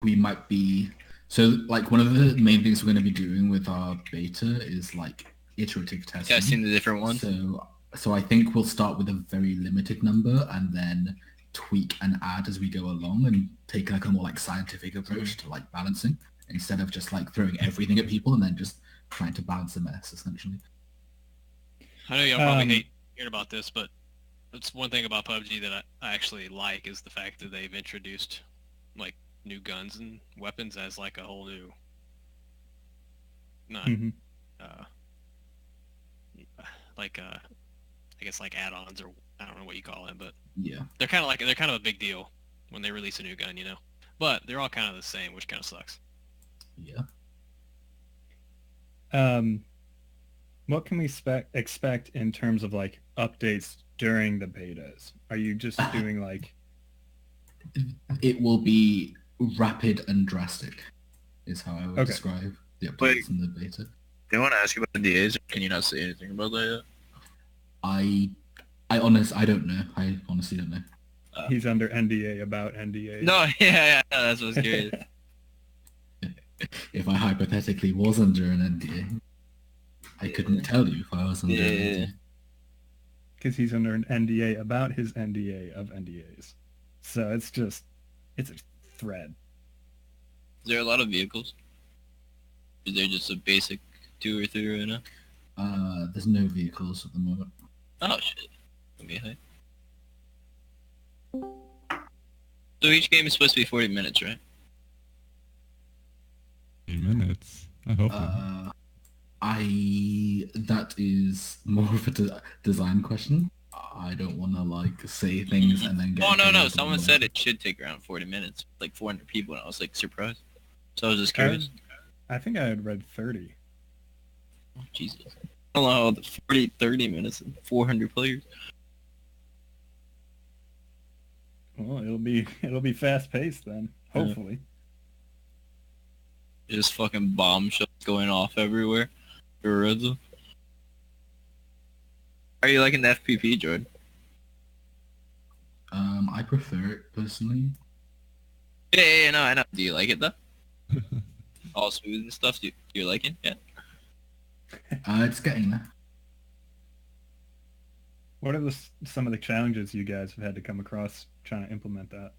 we might be... So, like, one of the main things we're going to be doing with our beta is, like, iterative testing. Testing the different ones. So I think we'll start with a very limited number and then tweak and add as we go along and take like a more like scientific approach to like balancing instead of just like throwing everything at people and then just trying to balance a mess essentially. I know y'all probably hate hearing about this, but it's one thing about PUBG that I actually like is the fact that they've introduced like new guns and weapons as like a whole new, not I guess like add-ons or I don't know what you call it, but yeah, they're kind of a big deal when they release a new gun, you know. But they're all kind of the same, which kind of sucks. Yeah. What can we expect in terms of like updates during the betas? Are you just doing like? It will be rapid and drastic, is how I would describe the updates in the beta. Do you want to ask you about NDAs? Or can you not say anything about that yet? I don't know. I honestly don't know. He's under NDA about NDA. No, yeah, that's what I was curious. If I hypothetically was under an NDA, I couldn't tell you if I was under an NDA. Because he's under an NDA about his NDA of NDAs. So it's a thread. Is there a lot of vehicles? Is there just a basic 2 or 3 right now? There's no vehicles at the moment. Oh shit. Okay. So each game is supposed to be 40 minutes, right? 40 minutes? I hope that is more of a design question. I don't want to like say things and then get... Oh no, someone said it should take around 40 minutes, like 400 people, and I was like surprised. So I was just curious. I think I had read 30. Oh, Jesus. I don't know how the 30 minutes and 400 players. Well, it'll be fast paced then, hopefully. Just fucking bomb shots going off everywhere. For Red Zone. Are you liking the FPP, Jord? I prefer it personally. Yeah, no, I know. Do you like it though? All smooth and stuff. You're liking? Yeah. It's getting there. What are some of the challenges you guys have had to come across trying to implement that?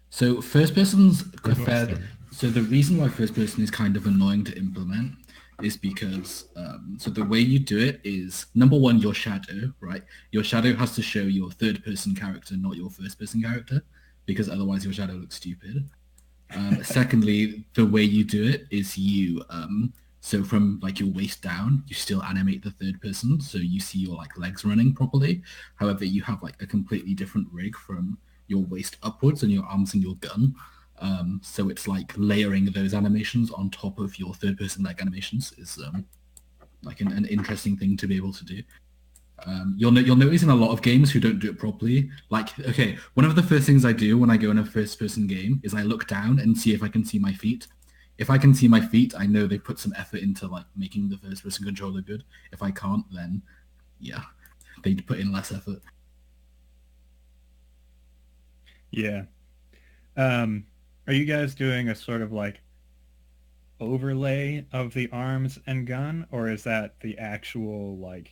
So first person's fair. So the reason why first person is kind of annoying to implement is because so the way you do it is, number one, your shadow, right? Your shadow has to show your third person character, not your first person character, because otherwise your shadow looks stupid. Secondly, the way you do it is you so from like your waist down, you still animate the third person, so you see your like legs running properly. However, you have like a completely different rig from your waist upwards and your arms and your gun. So it's like layering those animations on top of your third person leg animations is like an interesting thing to be able to do. You'll notice in a lot of games who don't do it properly. Like, okay, one of the first things I do when I go in a first person game is I look down and see if I can see my feet. If I can see my feet, I know they put some effort into like making the first person controller good. If I can't, then yeah, they put in less effort. Yeah. Are you guys doing a sort of like overlay of the arms and gun, or is that the actual like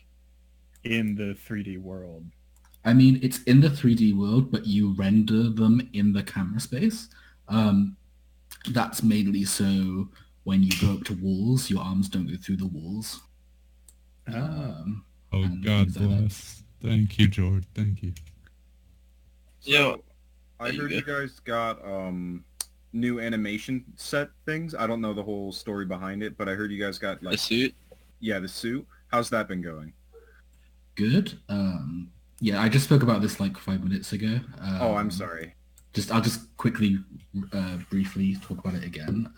in the 3D world? I mean, it's in the 3D world, but you render them in the camera space. That's mainly so when you go up to walls, your arms don't go through the walls. Oh, God bless. Thank you, Jord. Thank you. Yo, I heard you guys got new animation set things. I don't know the whole story behind it, but I heard you guys got like the suit. Yeah, the suit. How's that been going? Good. Yeah, I just spoke about this like 5 minutes ago. Oh, I'm sorry. I'll just quickly, briefly talk about it again.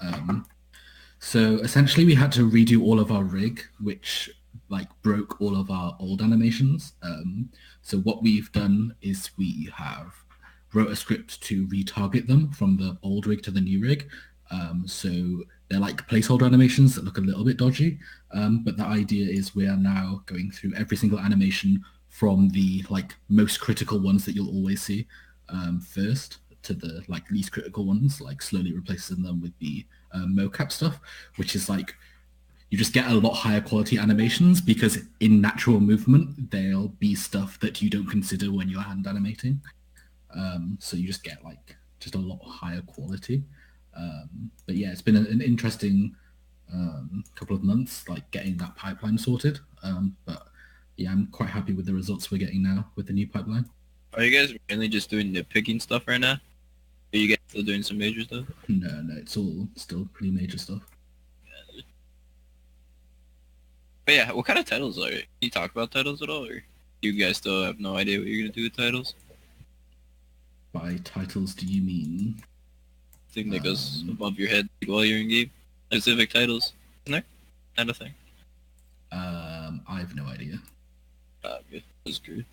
So essentially, we had to redo all of our rig, which like broke all of our old animations. So what we've done is we have wrote a script to retarget them from the old rig to the new rig. So they're like placeholder animations that look a little bit dodgy. But the idea is we are now going through every single animation from the like most critical ones that you'll always see first to the like least critical ones, like slowly replacing them with the mocap stuff, which is like you just get a lot higher quality animations because in natural movement there'll be stuff that you don't consider when you're hand animating. So you just get like just a lot higher quality. But yeah, it's been an interesting couple of months, like getting that pipeline sorted. But yeah, I'm quite happy with the results we're getting now with the new pipeline. Are you guys mainly just doing nitpicking stuff right now? Are you guys still doing some major stuff? No, it's all still pretty major stuff. But yeah, what kind of titles are it? Can you talk about titles at all, or you guys still have no idea what you're gonna do with titles? By titles, do you mean? Thing that goes above your head while you're in game? Specific titles, isn't there? Kind of thing. I have no idea. Yeah, that's good.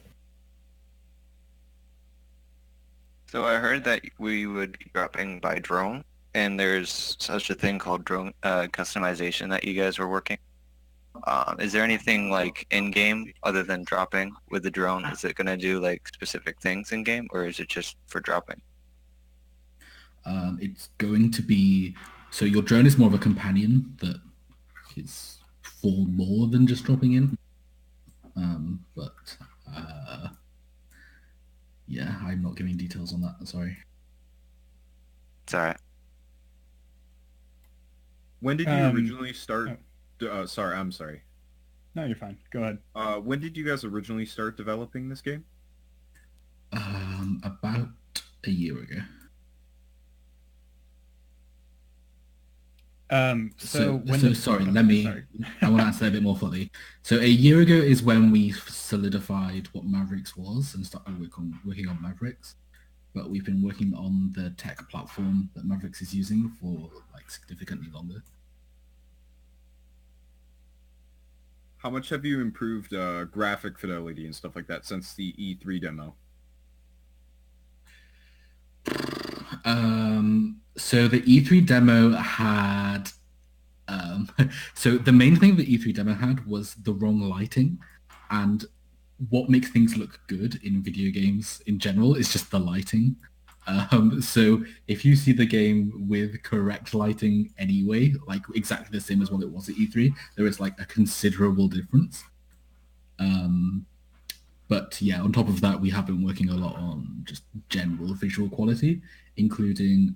So I heard that we would be dropping by drone, and there's such a thing called drone customization that you guys were working. Is there anything like in-game other than dropping with the drone? Is it going to do like specific things in-game, or is it just for dropping? It's going to be... So your drone is more of a companion that is for more than just dropping in. Yeah, I'm not giving details on that, sorry. It's alright. When did you originally start... sorry, I'm sorry. No, you're fine. Go ahead. When did you guys originally start developing this game? About a year ago. Sorry, let me... I want to answer that a bit more fully. So a year ago is when we solidified what Mavericks was and started working on Mavericks. But we've been working on the tech platform that Mavericks is using for like significantly longer. How much have you improved graphic fidelity and stuff like that since the E3 demo? So the E3 demo had... so the main thing the E3 demo had was the wrong lighting, and what makes things look good in video games in general is just the lighting. So if you see the game with correct lighting anyway, like exactly the same as what it was at E3, there is like a considerable difference. But yeah, on top of that, we have been working a lot on just general visual quality, including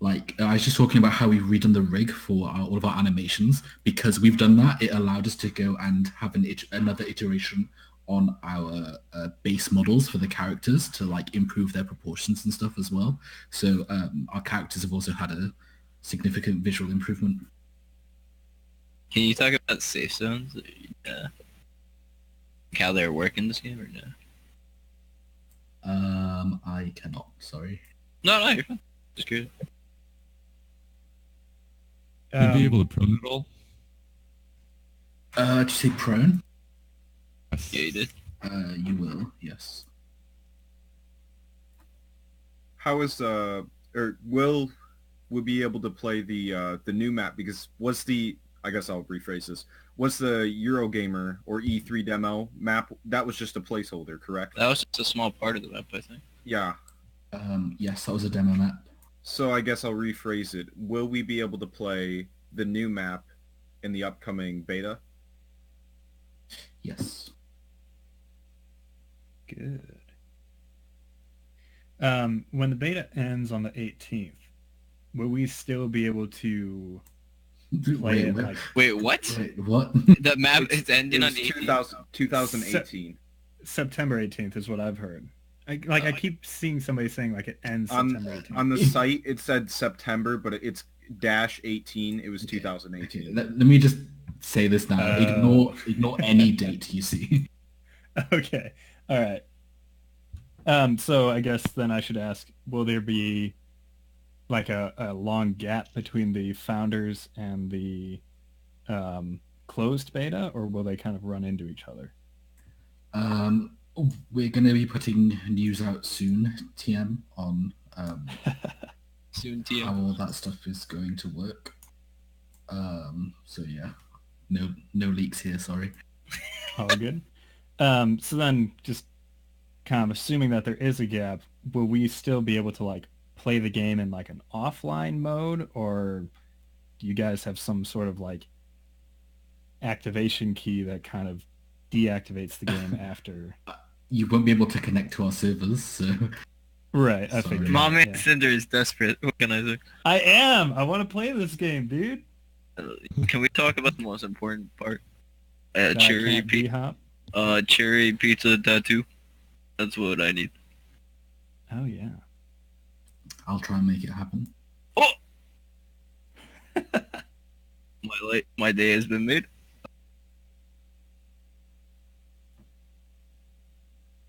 like I was just talking about how we've redone the rig for all of our animations. Because we've done that, it allowed us to go and have another iteration on our base models for the characters to like improve their proportions and stuff as well. So our characters have also had a significant visual improvement. Can you talk about safe zones? How they work in this game or no? I cannot, sorry. No, you're fine. Just curious. You'd be able to prone it all? Did you say prone? Yes. Yeah, you did. You will, yes. How is or will we be able to play the new map? Because I guess I'll rephrase this. Was the Eurogamer or E3 demo map, that was just a placeholder, correct? That was just a small part of the map, I think. Yeah. Yes, that was a demo map. So I guess I'll rephrase it. Will we be able to play the new map in the upcoming beta? Yes. Good. When the beta ends on the 18th, will we still be able to play it? Wait, what? Wait, what? The map is ending on 2018. September 18th is what I've heard. I keep seeing somebody saying like it ends September 18th. On the site, it said September, but it's -18. It was 2018. Okay. Let me just say this now. Ignore any date you see. Okay. All right. So I guess then I should ask, will there be like a long gap between the founders and the closed beta, or will they kind of run into each other? We're going to be putting news out soon, TM, on soon, TM. how all that stuff is going to work. So yeah, no leaks here, sorry. All good. So then, just kind of assuming that there is a gap, will we still be able to like play the game in like an offline mode, or do you guys have some sort of like activation key that kind of deactivates the game after? You won't be able to connect to our servers, so... Right, I Sorry. figured. My man yeah. Cinder is desperate. What can I say? I am. I want to play this game, dude. Can we talk about the most important part? That I Cherry can't pizza. D-hop. Cherry pizza tattoo. That's what I need. Oh yeah. I'll try and make it happen. Oh! My day has been made.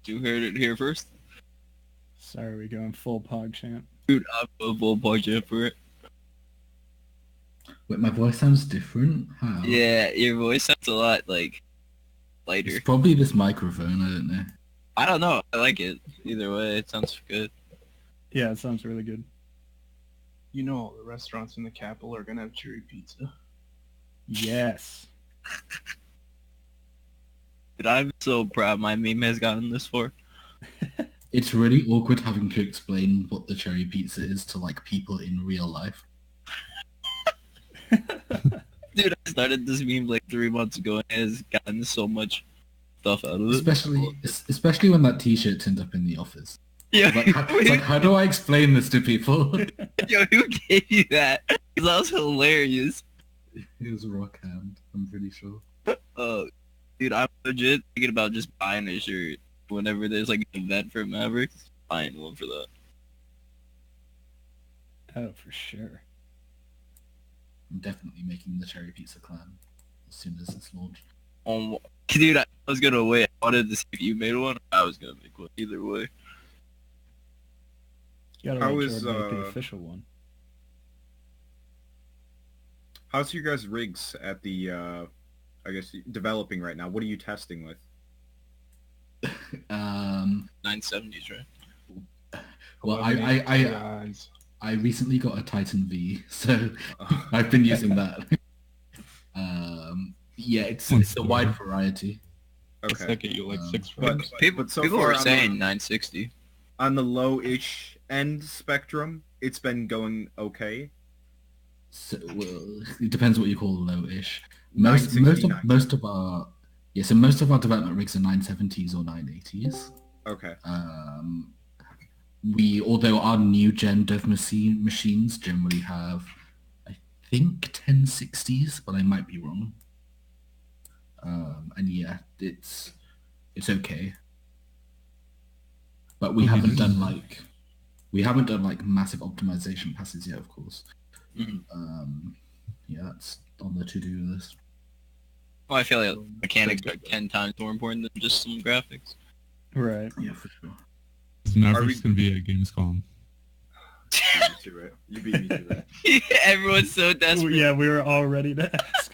You heard it here first. Sorry, we going full PogChamp. Dude, I'm a full budget for it. Wait, my voice sounds different? How? Yeah, your voice sounds a lot, like, lighter. It's probably this microphone, I don't know. I don't know. I like it. Either way, it sounds good. Yeah, it sounds really good. You know all the restaurants in the capital are gonna have Cherry+Pizza. Yes. Dude, I'm so proud my meme has gotten this far. It's really awkward having to explain what the Cherry+Pizza is to, like, people in real life. Dude, I started this meme like 3 months ago and it has gotten so much stuff out of it. Especially when that t-shirt turned up in the office. Yeah, It's like, how do I explain this to people? yo, who gave you that? 'Cause that was hilarious. It was Rockhand, I'm pretty sure. Dude, I'm legit thinking about just buying a shirt whenever there's like an event for Mavericks. Buying one for that. Oh, for sure. I'm definitely making the Cherry+Pizza clan as soon as it's launched. Dude, I was gonna wait. I wanted to see if you made one. I was gonna make one either way. You gotta How make is, Jord make the official one. How's your guys' rigs at the, I guess, developing right now? What are you testing with? 970s, right? Well, Yeah, I recently got a Titan V, so I've been using that. Yeah, it's a wide variety. Okay. that get you like Um, 6 But, frames. People so people far were on saying 960. on the low-ish end spectrum, it's been going okay. So, well, it depends what you call low-ish. Most of our development rigs are 970s or 980s. Okay. Although our new gen dev machines generally have, I think, 1060s, but I might be wrong. And yeah, it's okay. But we haven't done like massive optimization passes yet, of course. Mhm. Yeah, that's on the to-do list. Well, I feel like mechanics are 10 times more important than just some graphics. Right. Yeah, for sure. Is Mavericks going to be at Gamescom? You beat me to it. Everyone's so desperate. Yeah, we were all ready to ask.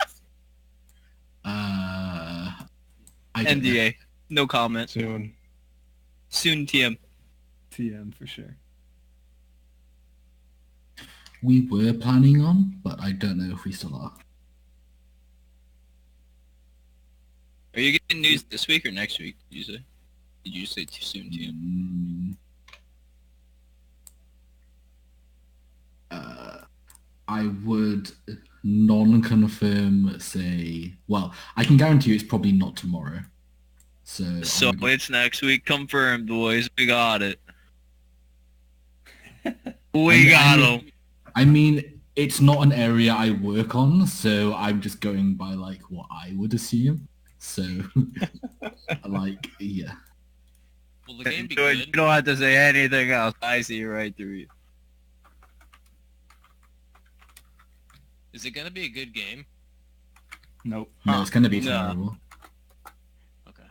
I don't know. NDA. No comment. Soon. Soon TM. TM for sure. We were planning on, but I don't know if we still are. Are you getting news this week or next week, did you say? Did you say too soon TM? I would non-confirm say, well, I can guarantee you it's probably not tomorrow. So It's next week. Confirmed, boys. We got it. We got them. I mean, it's not an area I work on, so I'm just going by like what I would assume. So, like, yeah. Will the game be George, you good? don't have to say anything else. I see right through you. Is it gonna be a good game? Nope. No, it's gonna be No. terrible. Okay.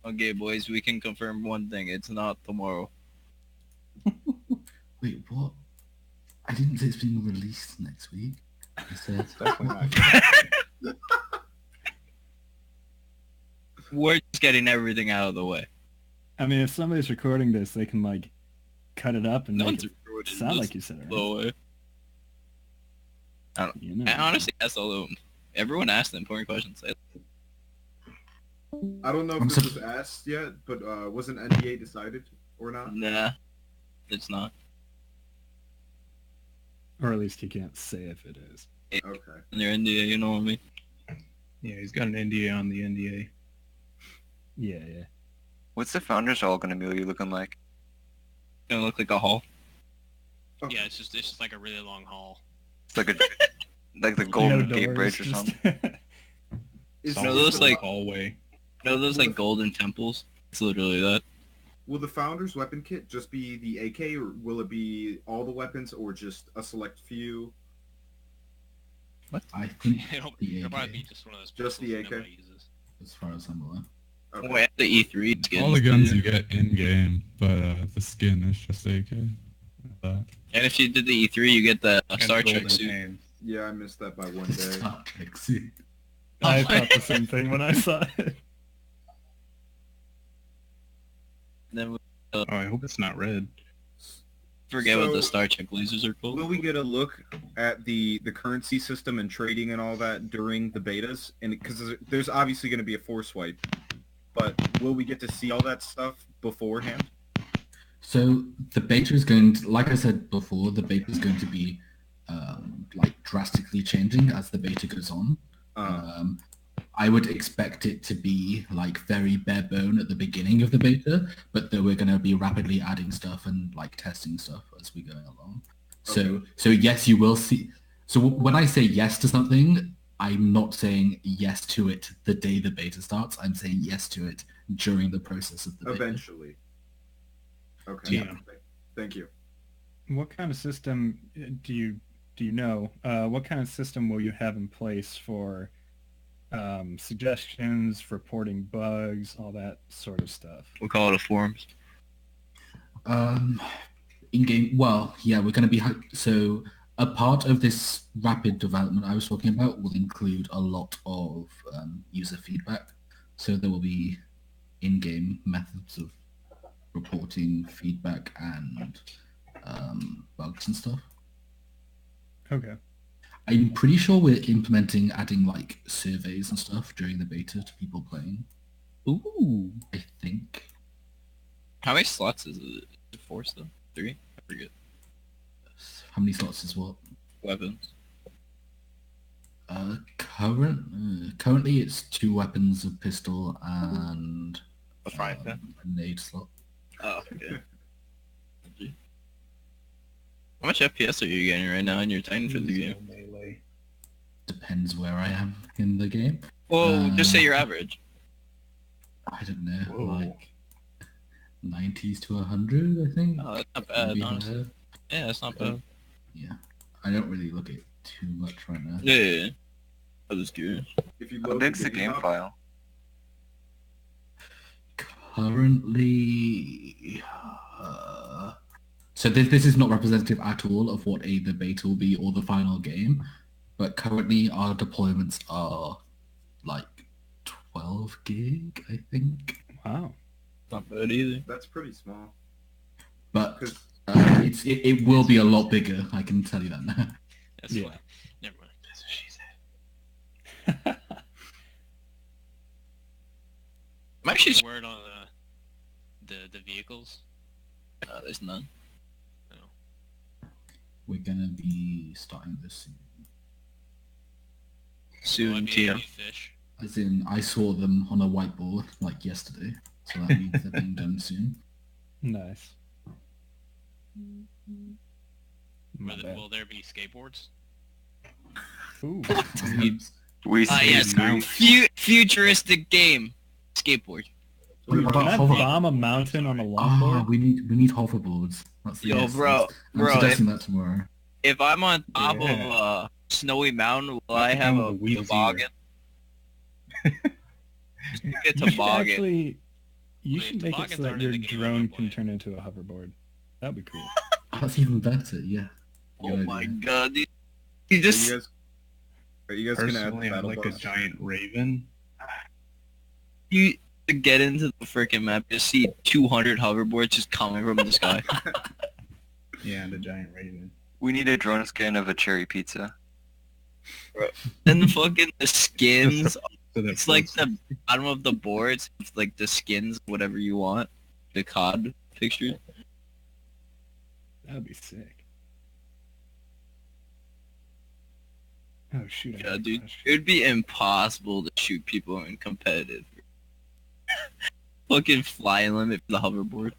Okay, boys, we can confirm one thing. It's not tomorrow. Wait, what? I didn't say it's being released next week. I said Definitely not. We're just getting everything out of the way. I mean, if somebody's recording this, they can like cut it up and No make one's it recording sound this like you said it. Right? the way. You know. I honestly asked all of them. Everyone asked the important questions. I don't know if I'm this was asked yet, but was an NDA decided or not? Nah, it's not. Or at least he can't say if it is. Okay. Your NDA, you know what I mean? Yeah, he's got an NDA on the NDA. Yeah, yeah. What's the founders all gonna be looking like? Gonna look like a hall. Okay. Yeah, it's just like a really long hall. It's like a like the No Golden Gate doors, Bridge or just- something. Is, No, is those, the- like- hallway. No, those like golden temples. It's literally that. Will the founder's weapon kit just be the AK, or will it be all the weapons, or just a select few? I think It'll the probably AK, be just one of those Just the pistols that AK? nobody uses. as far as I'm aware. Okay. Wait, the E3 skins. All the guns you get in game, but the skin is just AK. That. And if you did the E3, you get the And Star golden Trek suit. hands. Yeah, I missed that by one day. Star Trek suit. I thought the same thing when I saw it. Then we Oh, I hope it's not red. forget what the So- Star Trek lasers are called. Will we get a look at the currency system and trading and all that during the betas? And because there's obviously going to be a force wipe, but will we get to see all that stuff beforehand? So the beta is going to, like I said before, the beta is going to be like drastically changing as the beta goes on. I would expect it to be like very bare bone at the beginning of the beta, but then we're going to be rapidly adding stuff and like testing stuff as we go along. So yes, you will see. So when I say yes to something, I'm not saying yes to it the day the beta starts. I'm saying yes to it during the process of the beta. Eventually. Okay. Yeah. Thank you. What kind of system do you know? What kind of system will you have in place for suggestions, reporting bugs, all that sort of stuff? We'll call it a forums. In-game, well, yeah, we're going to be... So a part of this rapid development I was talking about will include a lot of user feedback. So there will be in-game methods of reporting feedback and bugs and stuff. Okay. I'm pretty sure we're implementing adding like surveys and stuff during the beta to people playing. Ooh. I think. How many slots is it? Is it 4 still? 3? I forget. How many slots is what? Weapons. Currently it's 2 weapons, a pistol, and A frying pan. a nade slot. Oh, okay. How much FPS are you getting right now in your Titan for the game? Melee. Depends where I am in the game. Well, just say your average. I don't know, Whoa. like 90s to 100, I think. Oh, that's not bad, Maybe honestly. higher. Yeah, that's not bad. Yeah, I don't really look at too much right now. Yeah. I was curious. If you How load big's the game up, file? Currently, so this is not representative at all of what the beta will be or the final game, but currently our deployments are like 12 gig, I think. Wow. Not bad either. that's pretty small. But 'Cause it will be a lot bigger, I can tell you that now. That's Yeah. fine. Never mind. That's what she said. I'm actually Word on the vehicles. there's none. We're gonna be starting this soon. Will I Soon, be able TM. to fish? As in, I saw them on a whiteboard like yesterday, so that means they're being done soon. Nice. My bad. Will there be skateboards? Ooh. We Ah, see yes. Futuristic game. Skateboard. What Can about I hover? bomb a mountain on a Ah, longboard? we need hoverboards. That's the Yo, essence. bro, I'm bro, suggesting that tomorrow. If I'm on top Yeah. of a snowy mountain, will Not I the have kind a with the wheels toboggan? Get You should toboggan. actually, you Wait, should make it toboggans so that aren't in your the game drone I'm can playing. turn into a hoverboard. That'd be cool. That's even better, yeah. Oh Good my idea. god, dude. Are You you just guys, are you guys gonna add the Personally, I'm battle like a bus? giant raven. you to get into the freaking map, just see 200 hoverboards just coming from the sky. Yeah, the giant raven. We need a drone skin of a Cherry Pizza. Then the fucking the skins So that It's like floats. the bottom of the boards, it's like the skins, whatever you want, the COD picture. That would be sick. Oh shoot! I Yeah, got a dude, question. it would be impossible to shoot people in competitive. Fucking fly limit for the hoverboard.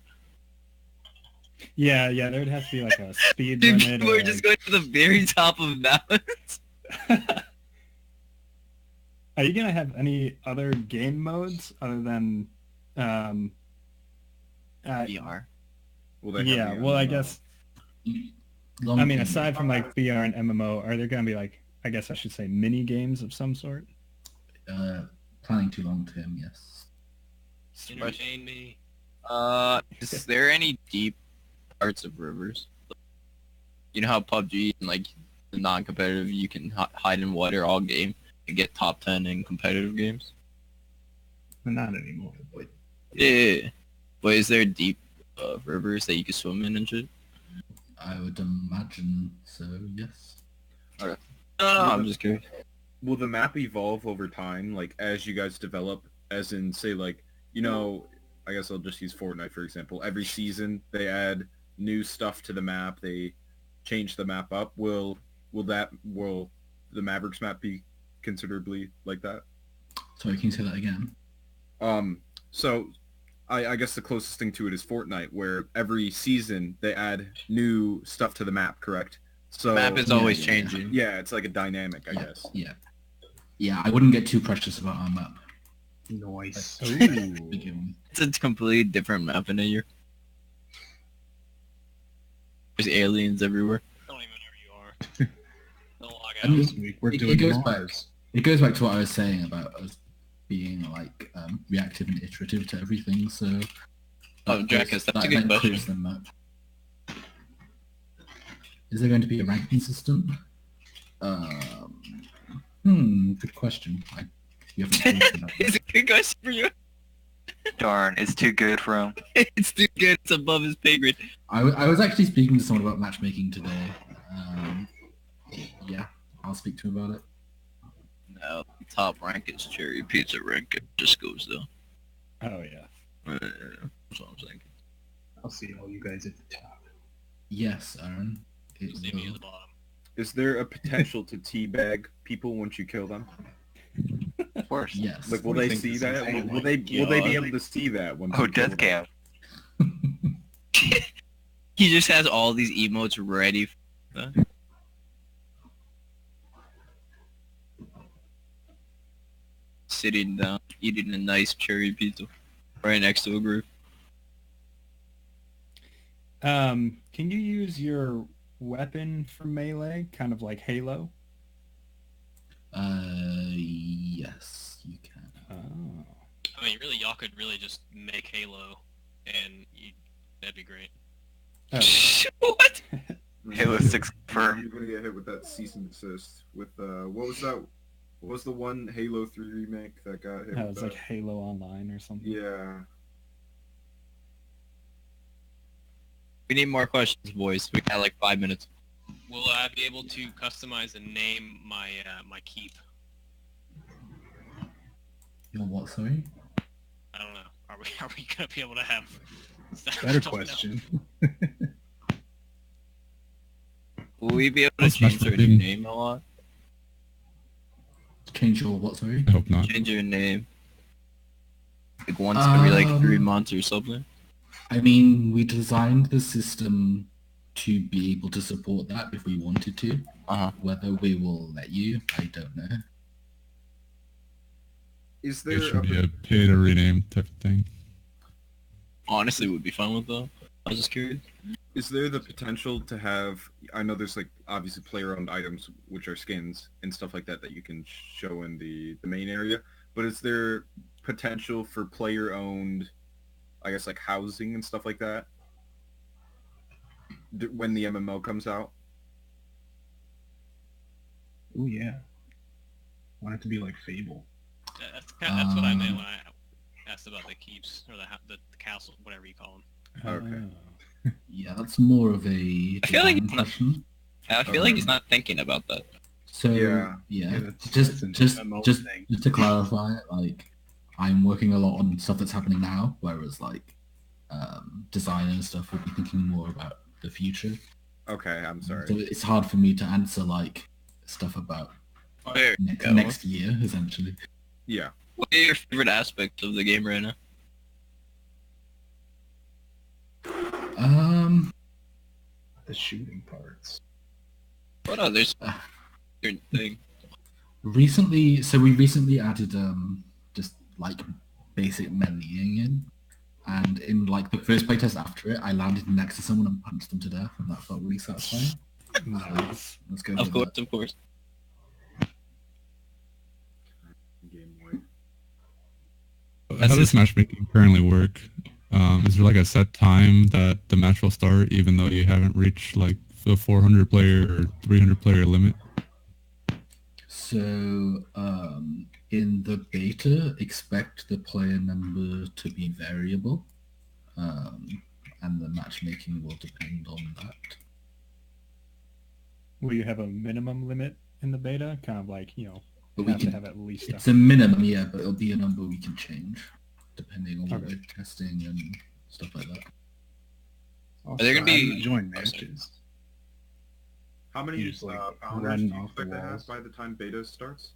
Yeah, there would have to be like a speed Dude, limit. people Or are just going to the very top of mountains. Are you gonna have any other game modes other than VR. Will they have yeah, the, well, I guess Long I mean, game. aside from like VR and MMO, are there gonna be like, I guess I should say, mini games of some sort? Planning to long term, yes. Entertain me. Is there any deep parts of rivers? You know how PUBG and like the non-competitive, you can hide in water all game and get top 10 in competitive games? But not anymore. Yeah. But is there deep rivers that you can swim in and shit? I would imagine so, yes. No, I'm just curious. will the map evolve over time, like as you guys develop? As in, say, like, you know, I guess I'll just use Fortnite for example. Every season they add new stuff to the map. They change the map up. Will the Mavericks map be considerably like that? Sorry, can you say that again? So I guess the closest thing to it is Fortnite, where every season they add new stuff to the map, correct? So Map is always changing. yeah, it's like a dynamic, I guess. Yeah, I wouldn't get too precious about our map. Nice. Begin. It's a completely different map in a year. There's aliens everywhere. Don't even know where you are. Don't log I mean, out. This week we're it doing goes back. Mars. It goes back to what I was saying about us being like reactive and iterative to everything. So, Oh, Jackass, that's a good question. clears them up. Is there going to be a ranking system? Good question. You haven't thought about that. It's a good question for you. Darn, it's too good for him. It's too good. It's above his pay grade. I was actually speaking to someone about matchmaking today. Yeah, I'll speak to him about it. No, top rank is Cherry+Pizza rank. It just goes though. Oh yeah. That's what I'm saying. I'll see all you guys at the top. Yes, Aaron. It See me at will. the bottom. Is there a potential to teabag people once you kill them? Of course. Yes. Like, will I they think see this that? is Will, insane. will they be God. able to see that once? Oh, you kill death them? cam. He just has all these emotes ready. For that. Sitting down, eating a nice Cherry+Pizza, right next to a group. Can you use your weapon for melee, kind of like Halo? Yes, you can. Oh. I mean, really, y'all could really just make Halo, and that'd be great. Oh. What? Halo 6 confirmed. You're gonna get hit with that cease and desist. With what was that? What was the one Halo 3 remake that got hit? That with was like Halo Online or something. Yeah. We need more questions, boys. We got like 5 minutes. Will I be able to customize and name my my keep? Your what? Sorry. I don't know. Are we gonna be able to have? I Better don't know. question. Will we be able to That's change our forbidden. name a lot? Change your what? Sorry. I hope not. Change your name. Like once every like 3 months or something. I mean, we designed the system to be able to support that if we wanted to. Uh-huh. Whether we will let you, I don't know. Is It there should be a pay to rename type of thing. Honestly, would be fun with though. I was just curious. is there the potential to have? I know there's like obviously player-owned items, which are skins and stuff like that you can show in the main area. But is there potential for player-owned, I guess, like housing and stuff like that when the MMO comes out? Oh yeah. Want it to be like Fable. That's what I meant when I asked about the keeps or the castle, whatever you call them. Okay. Oh. Yeah, that's more of a I feel like design it's not- question. I feel like he's not thinking about that. So Yeah. that's just an just MMO just thing. just to clarify, like I'm working a lot on stuff that's happening now, whereas like design and stuff will be thinking more about the future. Okay, I'm sorry. So it's hard for me to answer like stuff about There you go. next year, essentially. Yeah. What are your favorite aspects of the game right now? The shooting parts. What others? Certain thing. Recently, so we recently added just like basic meleeing in, and in like the first playtest after it, I landed next to someone and punched them to death, and that felt really satisfying. Nice. Let's go. Of with that. course. Game Boy. How does matchmaking currently work? Is there like a set time that the match will start, even though you haven't reached like the 400 player or 300 player limit? So in the beta, expect the player number to be variable, and the matchmaking will depend on that. Will you have a minimum limit in the beta? Kind of like, But we have to can. have at least It's a minimum, yeah, but it'll be a number we can change depending on what Okay. we're testing and stuff like that. Also, there gonna I be- haven't joined matches? How many You just, like, founders run do you off the expect to have walls. by the time beta starts?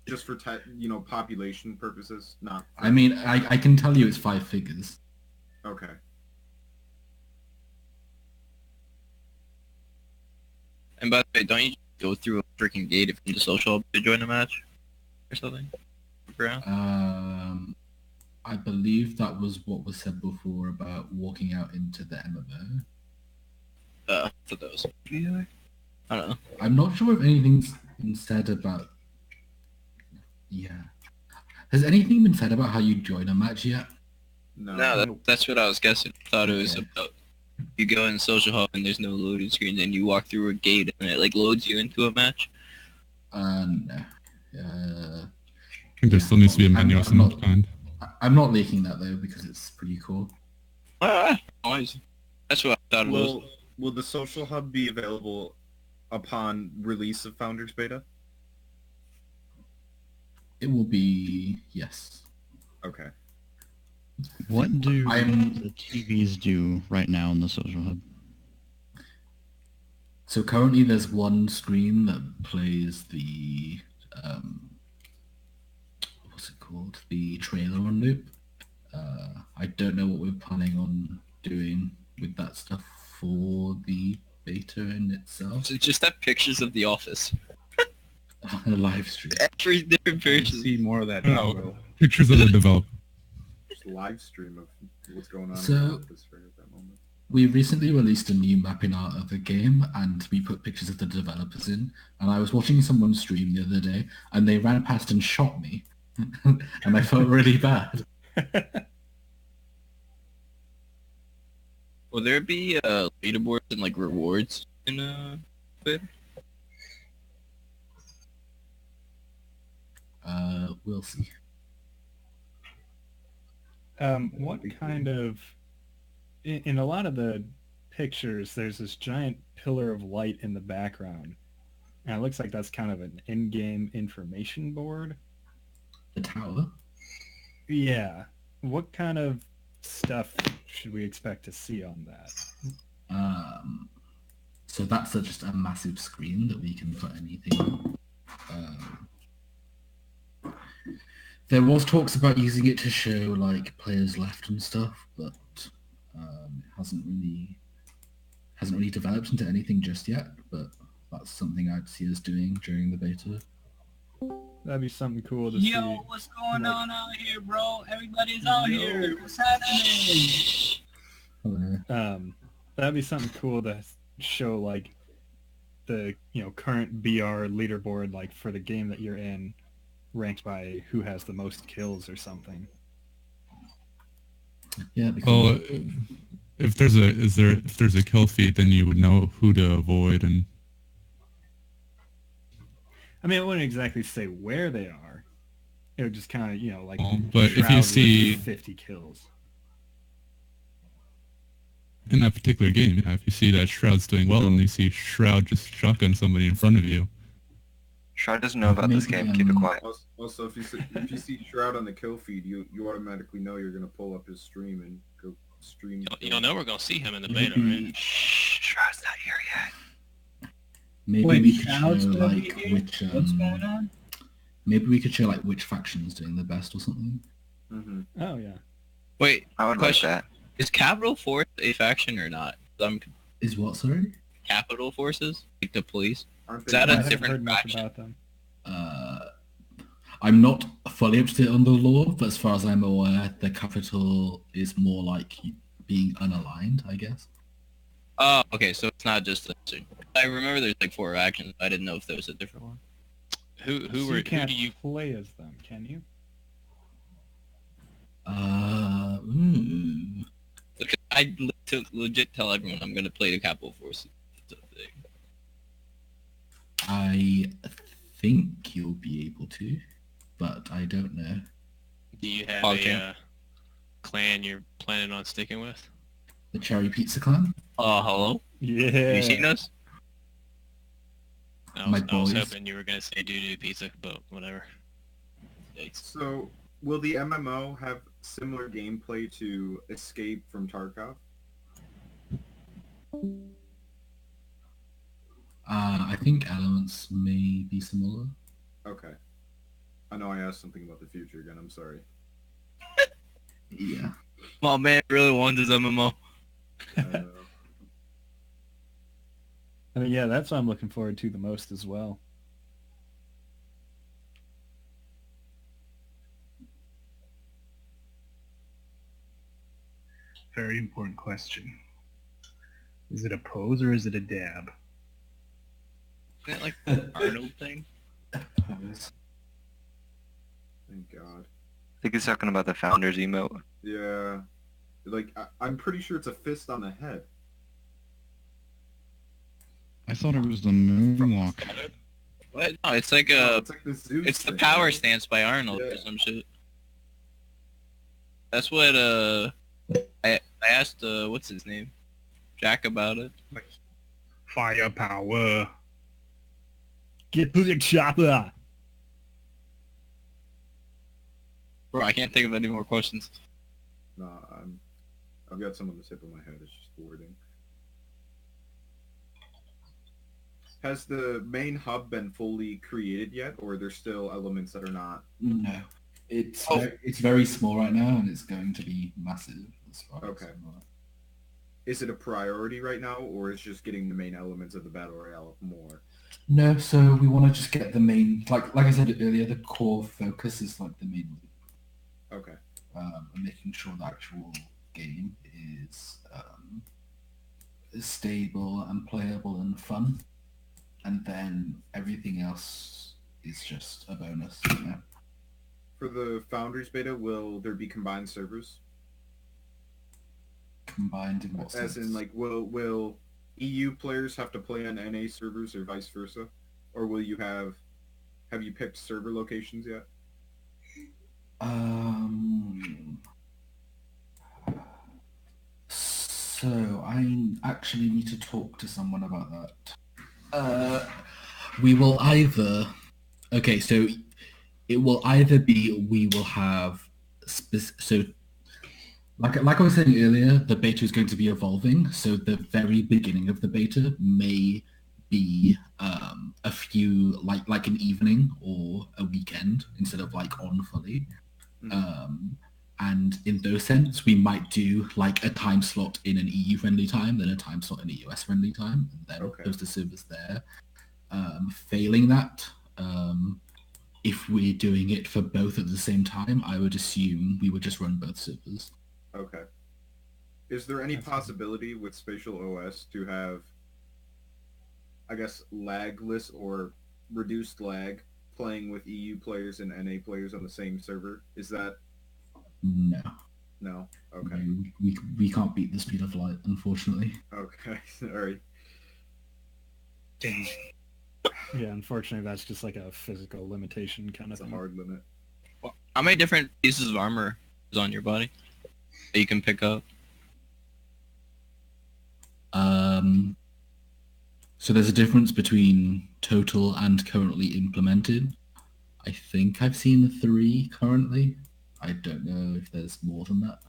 Just for population purposes, not. I mean, I can tell you it's 5 figures. Okay. And by the way, don't you go through a freaking gate if you're in the social hub to join a match or something? Around? I believe that was what was said before about walking out into the MMO. For those. I don't know. I'm not sure if anything's been said about. Yeah. Has anything been said about how you join a match yet? No, that's what I was guessing. I thought it was Okay. about you go in social hub and there's no loading screen, and you walk through a gate and it like loads you into a match. No. I think there still needs to be a menu of I'm not- some kind. I'm not leaking that though because it's pretty cool. That's what I thought it was. Will the social hub be available upon release of Founders Beta? It will be yes. Okay. What do I'm- the TVs do right now in the social hub? So currently there's one screen that plays the what's it called? The trailer on loop. I don't know what we're planning on doing with that stuff for the beta in itself. So just have pictures of the office. A live stream. Every different I version. see more of that. No. Will. Pictures of the developer. Just live stream of what's going on So- in the office right at that moment. We recently released a new mapping art of the game and we put pictures of the developers in, and I was watching someone stream the other day and they ran past and shot me and I felt really bad. Will there be leaderboards and like rewards in bit? We'll see. What kind of... In a lot of the pictures, there's this giant pillar of light in the background. And it looks like that's kind of an in-game information board. The tower? Yeah. What kind of stuff should we expect to see on that? So that's just a massive screen that we can put anything on. There was talks about using it to show like players left and stuff, but it hasn't really developed into anything just yet. But that's something I'd see us doing during the beta. That'd be something cool to see. what's going Like- on out here, bro? Everybody's out here. What's happening? That'd be something cool to show like the current BR leaderboard like for the game that you're in, ranked by who has the most kills or something. Yeah. Because Well, if there's a kill feed, then you would know who to avoid, and I mean, it wouldn't exactly say where they are. It would just kind of like. but if shroud you with see 50 kills. in that particular game, yeah, if you see that Shroud's doing well and you see Shroud just shotgun somebody in front of you. Shroud doesn't know about this Maybe, game. Keep it quiet. Also, if you see Shroud on the kill feed, you automatically know you're gonna pull up his stream and go stream. You'll know we're gonna see him in the beta, maybe, right? Shh, Shroud's not here yet. maybe Wait, we could show Shroud's gonna be like here? which What's going on? maybe we could show like which faction's doing the best or something. Mm-hmm. Oh yeah. Wait, I would question. like that. Is Capital Force a faction or not? Is what, sorry? Capital Forces? Like the police? Aren't Is that I a haven't different heard much faction? about them. I'm not fully up to date on the lore, but as far as I'm aware, the capital is more like being unaligned, I guess. Oh, okay, so it's not just... I remember there's like 4 factions. I didn't know if there was a different one. Who So who you can't do you? play as them, can you? Because I legit tell everyone I'm gonna play the Capital Forces. It's a thing. I think you'll be able to, but I don't know. Do you have Okay. a clan you're planning on sticking with? The Cherry+Pizza clan? Hello? Yeah. Have you seen us? I My was boys. hoping you were gonna say doo-doo pizza, but whatever. So, will the MMO have similar gameplay to Escape from Tarkov? I think elements may be similar. Okay. I know I asked something about the future again. I'm sorry. Yeah. Oh man, really wanted this MMO. Uh, I mean, yeah, that's what I'm looking forward to the most as well. Very important question. Is it a pose or is it a dab? Isn't that like the Arnold thing? thank God. I think he's talking about the founder's emote. Yeah. Like, I'm pretty sure it's a fist on the head. I thought it was the moonwalk. What? No, it's like Oh, a... it's like the Zeus It's the thing. power stance by Arnold or Yeah. some shit. That's what, I asked, what's his name? Jack about it. Firepower. Get to the chopper. Bro, I can't think of any more questions. Nah, I've got some on the tip of my head. It's just wording. Has the main hub been fully created yet, or are there still elements that are not? No. It's very small right now, and it's going to be massive as far Okay. as I'm aware. Is it a priority right now, or is just getting the main elements of the battle royale more? No, so we want to just get the main, like I said earlier, the core focus is like the main loop. Okay. And making sure the actual game is stable and playable and fun, and then everything else is just a bonus. You know? For the Foundries beta, will there be combined servers? Combined in what sense? As in, like, will EU players have to play on NA servers or vice versa? Or will you have you picked server locations yet? So I actually need to talk to someone about that. We will either... Okay, so it will either be we will have... So like I was saying earlier, the beta is going to be evolving. So the very beginning of the beta may be a few, like an evening or a weekend instead of like on fully. And in those sense, we might do like a time slot in an EU-friendly time, then a time slot in a US-friendly time, and then post the servers there. Failing that, if we're doing it for both at the same time, I would assume we would just run both servers. Okay. Is there any possibility with Spatial OS to have, I guess, lagless or reduced lag playing with EU players and NA players on the same server? Is that... No. No? Okay. We can't beat the speed of light, unfortunately. Okay. Alright. Dang. Yeah, unfortunately, that's just like a physical limitation kind of It's a thing. hard limit. How many different pieces of armor is on your body that you can pick up? So there's a difference between total and currently implemented. I think I've seen 3 currently. I don't know if there's more than that.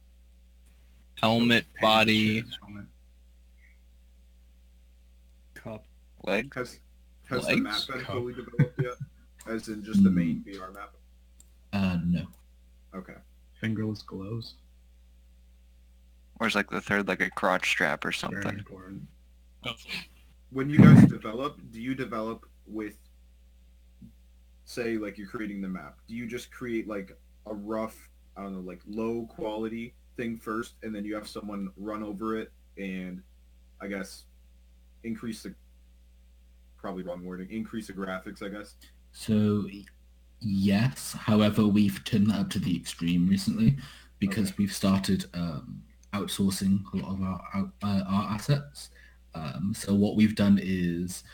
Helmet, body, Helmet. Cop. Leg? Has the Legs? map been fully developed yet? As in just the main VR map? No. Okay. Fingerless gloves. Or is like the third like a crotch strap or Very something? important. When you guys develop, do you develop with, say, like you're creating the map? Do you just create like a rough, I don't know, like low quality thing first, and then you have someone run over it and, I guess, increase the, probably wrong wording, increase the graphics, I guess? So yes, however, we've turned that up to the extreme recently because Okay. we've started outsourcing a lot of our assets. So what we've done is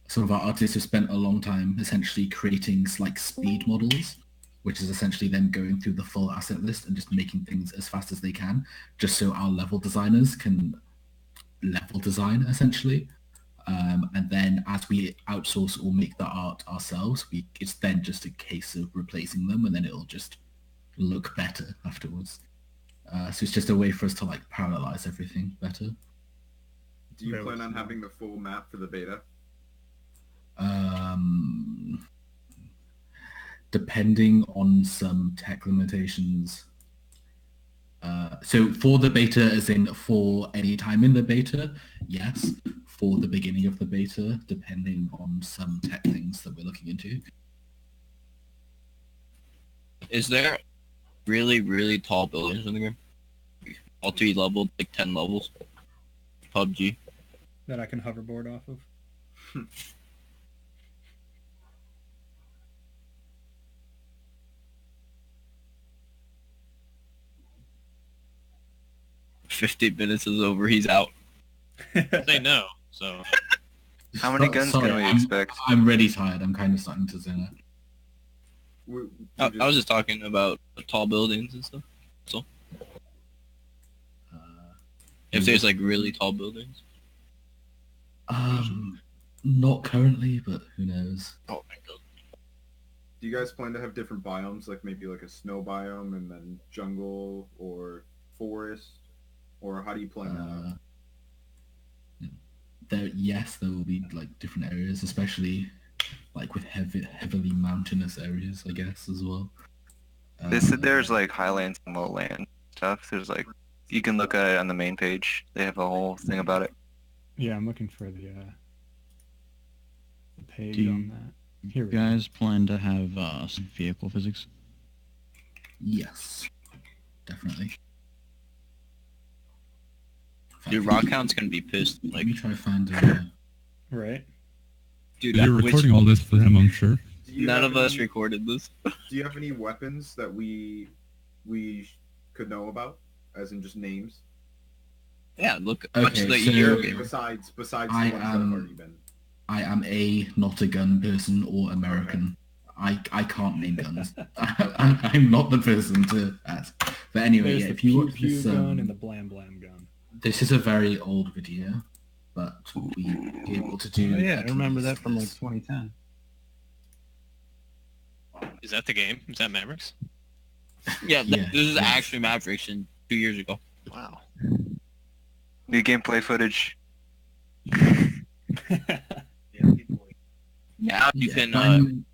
some of our artists have spent a long time essentially creating like speed models, which is essentially them going through the full asset list and just making things as fast as they can, just so our level designers can level design essentially. And then as we outsource or make the art ourselves, it's then just a case of replacing them, and then it'll just look better afterwards. So it's just a way for us to like parallelize everything better. Do you Very plan on small. having the full map for the beta? Depending on some tech limitations. So for the beta, as in for any time in the beta, yes. For the beginning of the beta, depending on some tech things that we're looking into. Is there really, really tall buildings in the game? Multi-leveled, like 10 levels? PUBG. That I can hoverboard off of. $50 minutes is over, he's out. Say no. So How many guns can we expect? I'm really tired. I'm kind of starting to zone out. I was just talking about tall buildings and stuff. So if there's like really tall buildings. Not currently, but who knows? Oh my god. Do you guys plan to have different biomes, like maybe like a snow biome and then jungle or forest? Or how do you plan that out? Yes, there will be like different areas, especially like with heavily mountainous areas, I guess, as well. They said there's like highlands and lowland stuff. There's like, you can look at it on the main page. They have a whole thing about it. Yeah, I'm looking for the page Do you- on that. Here You we go. guys plan to have some vehicle physics? Yes, definitely. Dude, Rockhound's gonna be pissed. Let Like, me try to find a... Right. dude, You're which- recording all this for him, I'm sure. Do you none have of us any- recorded this. Do you have any weapons that we could know about, as in just names? Yeah, look, Okay, much like so- Eurogamer. Besides the I ones that have am- already been. I am not a gun person or American. I can't name guns. I'm not the person to ask. But anyway, There's yeah, the if you pew watch pew this, gun and the blam blam gun. this is a very old video, but we'll be able to do. Oh, yeah, I at remember that least from like this. 2010. is that the game? Is that Mavericks? Yeah, Yeah, this is yeah. actually Mavericks in 2 years ago. Wow. New gameplay footage. Now you Yeah, can, but I mean,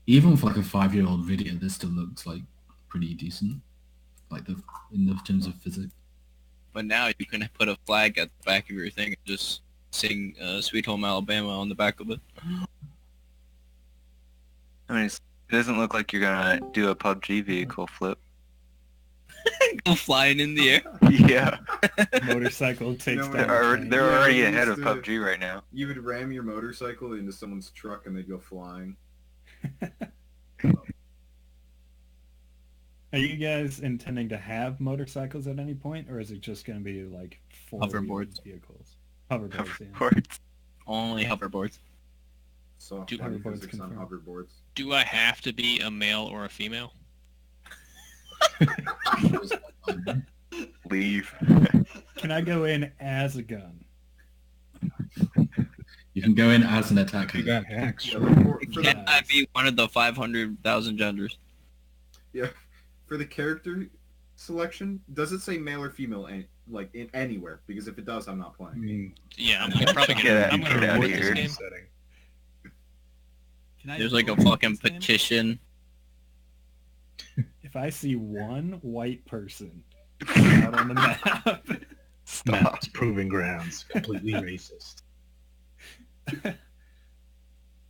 even for like a 5-year-old video, this still looks like pretty decent. Like in the terms of physics. but now you can put a flag at the back of your thing and just sing "Sweet Home Alabama" on the back of it. I mean, it doesn't look like you're gonna do a PUBG vehicle flip. Go flying in the air. Yeah, Motorcycle takes No, down they're, a train. they're Yeah, already we ahead used of to- PUBG right now. You would ram your motorcycle into someone's truck and they'd go flying. Are you guys intending to have motorcycles at any point, or is it just going to be like Hoverboards. vehicles? Hoverboards, yeah. Hoverboards. Only hoverboards. So Do flight hoverboards physics on confirmed. hoverboards. Do I have to be a male or a female? Leave. Can I go in as a gun? You can go in as an attacker. You got hacks. Yeah, like for Can I be one of the 500,000 genders? for the character selection, does it say male or female like in anywhere? Because if it does, I'm not I playing. mean, Yeah, I'm Get probably gonna. out- I'm get gonna out report of this here. game. setting. Can I There's like a vote fucking this game? petition. If I see one white person out on the map, Maps proving grounds. Completely racist.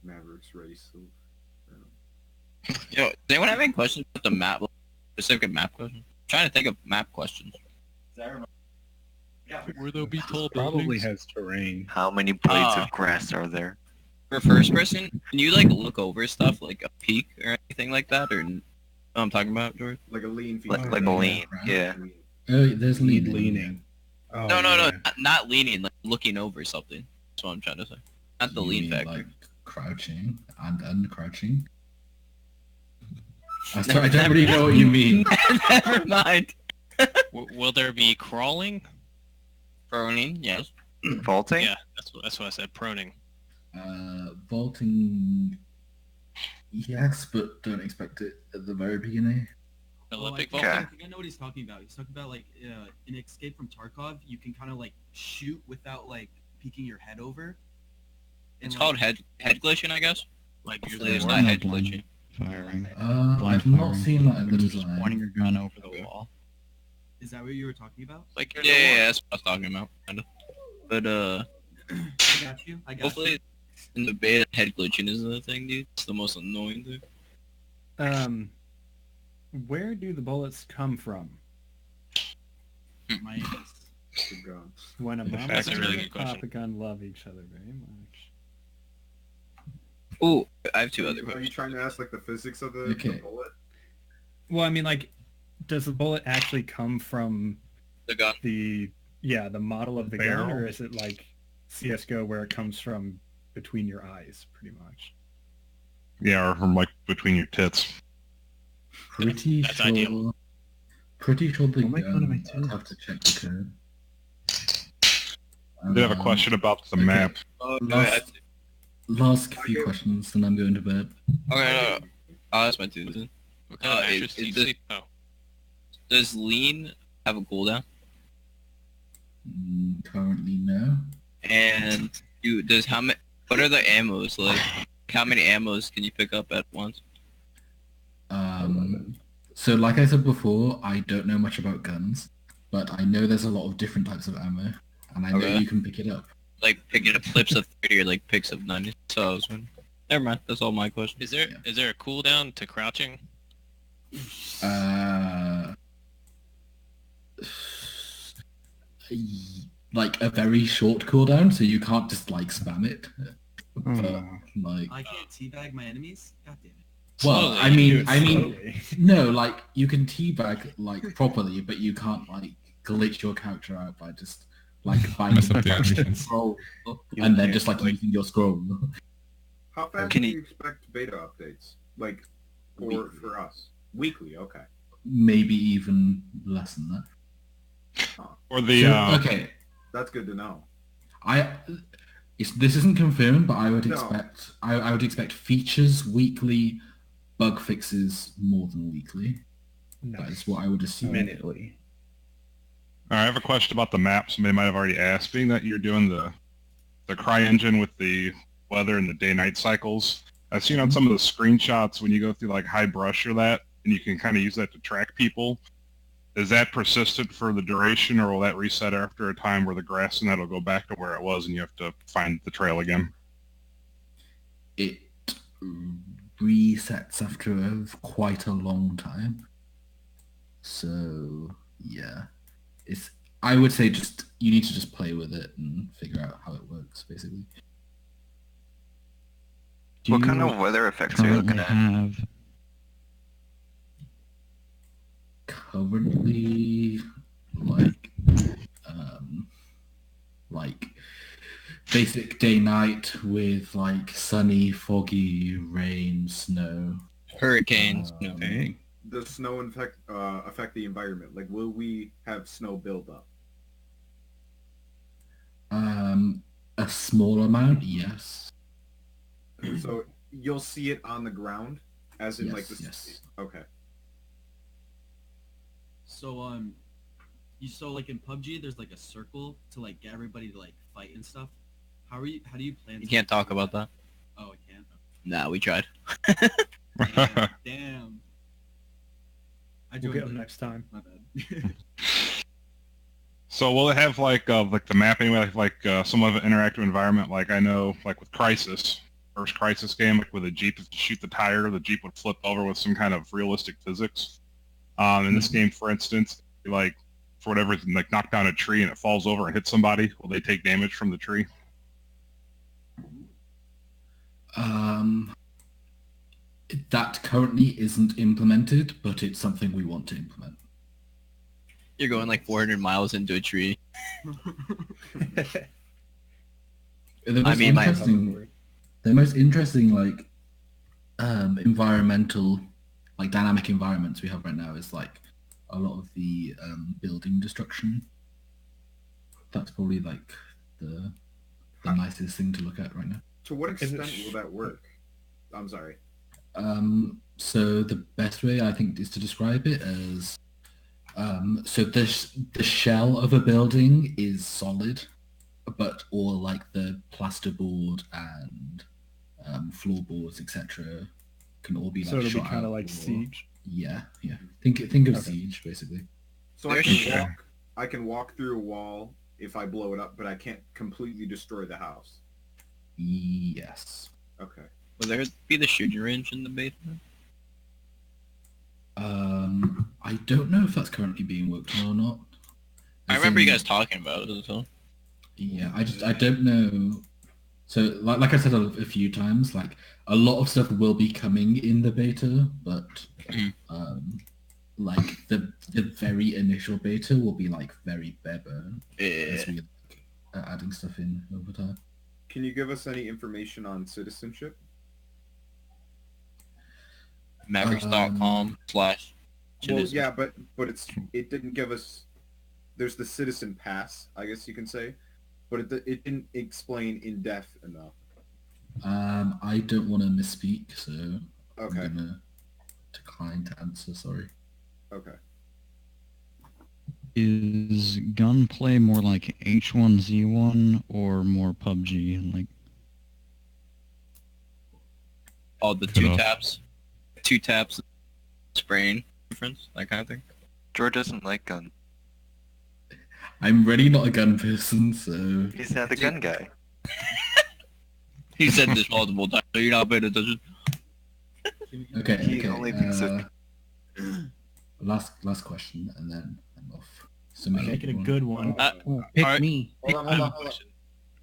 Mavericks race. So, Yo, does anyone have any questions about the map? Specific map questions? I'm trying to think of map questions. Where there'll be tall Probably buildings. has terrain. How many blades Ah. of grass are there? For first person, can you like look over stuff like a peak or anything like that? Or I'm talking about, George? like a lean Like, feature. like a lean. Yeah. Oh, there's Lead leaning. leaning. Oh, no, yeah. not leaning, like looking over something. That's what I'm trying to say. Not the You lean mean, factor. like crouching and uncrouching. I don't really know what you mean. Never mind. Will there be crawling? Proning, yes. Vaulting? Yeah, that's what I said. Proning. Vaulting, yes, but don't expect it at the very beginning. Olympic I vaulting. think I know what he's talking about. He's talking about like in Escape from Tarkov, you can kind of like shoot without like peeking your head over. It's like, called head glitching, I guess. Like you're Usually it's there. not No head blind glitching. firing. I've Blind not firing. seen that in the You're just pointing design. your gun over the wall. Is that what you were talking about? Like you're Yeah, that's what I was talking about, kind of. But I got you. I got hopefully you. in the beta, head glitching isn't the thing, dude. It's the most annoying thing. where do the bullets come from? My anus. Good God. When a mama That's a and really a good question. papa gun love each other very much. Ooh, I have two other Are you questions. trying to ask like the physics of the Okay. bullet? Well, I mean, like, does the bullet actually come from The gun. the model of the gun, Barrel? or is it like CS:GO where it comes from between your eyes, pretty much? Yeah, or from like between your tits. Pretty That's sure. ideal. Pretty sure the Don't make fun of my gun. I'd have to check the code. I did have a question about the okay. map. Oh, Last few questions, then I'm going to bed. Okay, no. I'll ask my two then. What kind of mattress do you is this- sleep? Oh, Does lean have a cooldown? Currently, no. And what are the ammos like? How many ammos can you pick up at once? So like I said before, I don't know much about guns, but I know there's a lot of different types of ammo, and I know Okay. you can pick it up. Like picking up clips of 30 or like picks of 90. So I was wondering. Never mind. That's all my question. is there a cooldown to crouching? Like a very short cooldown, so you can't just like spam it. But like, I can't teabag my enemies. God damn it. well, Slowly, I mean, no, like you can teabag like properly, but you can't like glitch your character out by just like by Mess up the pressing animations. scroll and then just like using your scroll. How fast Can do you- you expect beta updates? Like Weekly. for us? Weekly, okay. Maybe even less than that. Or the So, okay, That's good to know. this isn't confirmed, but I would No. expect I would expect features weekly, bug fixes more than weekly. That is what I would assume. Minutely. All right, I have a question about the map. Somebody might have already asked. Being that you're doing the cry engine with the weather and the day-night cycles, I've seen on some of the screenshots when you go through like high brush or that, and you can kind of use that to track people. Is that persistent for the duration, or will that reset after a time where the grass and that'll go back to where it was, and you have to find the trail again? It resets after quite a long time. So yeah, I would say just you need to just play with it and figure out how it works, basically. Do What you kind of weather effects are you currently looking at? have? Currently, like basic day night with like sunny, foggy, rain, snow. Hurricanes. No. Dang. Does snow affect the environment? Like, will we have snow build up? A small amount, yes. So you'll see it on the ground, as in Yes, like this. yes. Okay. So so like in PUBG, there's like a circle to like get everybody to like fight and stuff. How do you plan? You can't talk about that. Oh, I can't. Nah, we tried. Damn. I We'll joined get them late. next time. My bad. So will it have like the map anyway, like somewhat of an interactive environment? Like I know, like with Crisis, first Crisis game, like with a Jeep, if you shoot the tire, the Jeep would flip over with some kind of realistic physics. In this game, for instance, like for whatever reason, like knock down a tree and it falls over and hits somebody, will they take damage from the tree? That currently isn't implemented, but it's something we want to implement. You're going like 400 miles into a tree. The most interesting like environmental, like dynamic environments we have right now is like a lot of the building destruction. That's probably like the nicest thing to look at right now. To what extent will that work? I'm sorry. So the best way I think is to describe it as so the shell of a building is solid, but all like the plasterboard and floorboards, etc., can all be like So it'll be shot kind of out like or- Siege. Yeah. Think of Okay. Siege basically. So I can walk through a wall if I blow it up, but I can't completely destroy the house. Yes. Okay. Will there be the shooting range in the basement? I don't know if that's currently being worked on or not. I remember you guys talking about it. So. Yeah, I don't know. So like I said a few times, like a lot of stuff will be coming in the beta, but like the very initial beta will be like very bare bone as we are adding stuff in over time. Can you give us any information on citizenship? Mavericks.com / Well, yeah, but it didn't give us. There's the citizen pass, I guess you can say, but it didn't explain in depth enough. I don't want to misspeak, so Okay. I'm gonna decline to answer. Sorry. Okay. Is gunplay more like H1Z1 or more PUBG? Like, Oh, the Cut off. two taps, spraying difference, that kind of thing. Jord doesn't like guns. I'm really not a gun person, so He's not the gun guy. He said this multiple times, so you're not paying attention. okay. He only thinks of- Last question, and then I'm off. So Make it a good one. Pick me. Hold I have on. a question.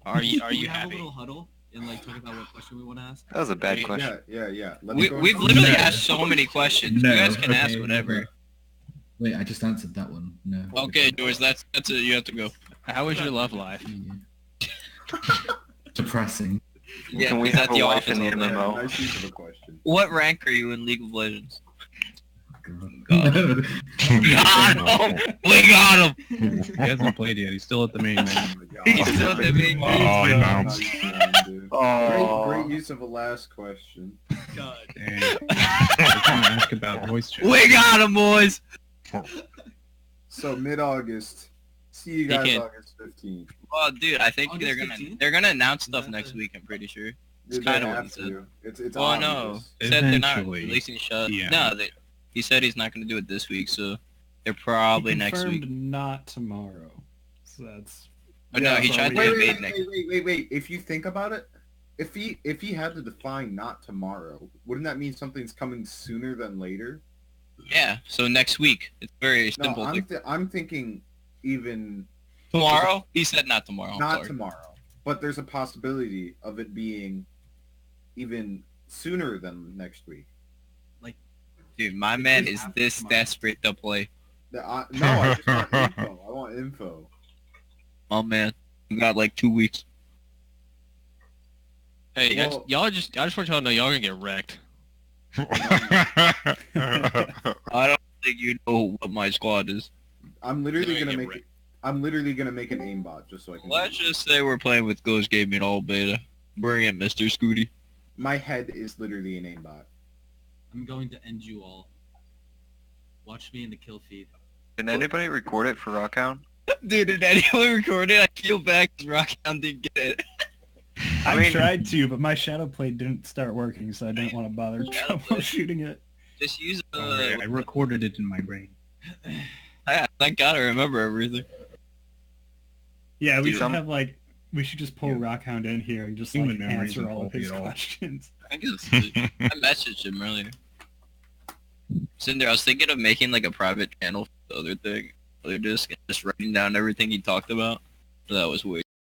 Are you Can we have a happy? little huddle and like talk about what question we want to ask? That was a bad question. Yeah. We've literally asked so many questions. No, You guys can ask okay, whatever. Wait, I just answered that one. No. Okay, George, that's it. You have to go. How was your love life? Depressing. Yeah, Can we he's have at the a wife office in the all day. MMO? Nice use of a question. What rank are you in League of Legends? God. Got him! We got him! He hasn't played yet. He's still at the main Oh menu. my God. He's still the main Oh, he Nice bounced. one, dude. Great use of a last question. God. Dang. I was going to ask about voice chat. We got him, boys! So mid-August. See you He guys can't- August 15th. Well, dude, I think August they're gonna 15th? announce stuff That next the- week. I'm pretty sure. It's Dude, kind they of what have he said. to. It's Oh no, obvious. he said they're not Eventually, releasing shut. yeah. No, he said he's not gonna do it this week, so they're probably He next week. confirmed not tomorrow. So that's But no, he so tried to we- invade next. Wait. If you think about it, if he had to define not tomorrow, wouldn't that mean something's coming sooner than later? Yeah, so next week. It's very No, simple. I'm thinking even Tomorrow? He said not tomorrow. I'm not sorry. tomorrow, but there's a possibility of it being even sooner than next week. Dude, my man is this desperate to play. No, I just want info. I want info. Oh man, we got like 2 weeks. Hey, Well- I just want y'all to know y'all gonna get wrecked. I don't think you know what my squad is. I'm literally You're gonna gonna make get it. I'm literally gonna make an aimbot just so I can. Let's just say we're playing with Ghost Gaming all beta. Bring it, Mr. Scooty. My head is literally an aimbot. I'm going to end you all. Watch me in the kill feed. Did anybody record it for Rockhound? Dude, did anyone record it? I feel bad because Rockhound didn't get it. I tried to, but my shadow plate didn't start working, so I didn't want to bother troubleshooting it. Just use I recorded it in my brain. Thank God I remember everything. Yeah, we Dude, should have like we should just pull Rockhound in here and just Human like memory isn't answer all of faulty his at all. questions. I guess I messaged him earlier. Sitting there, I was thinking of making like a private channel for the other thing, other disc, and just writing down everything he talked about. So that was weird.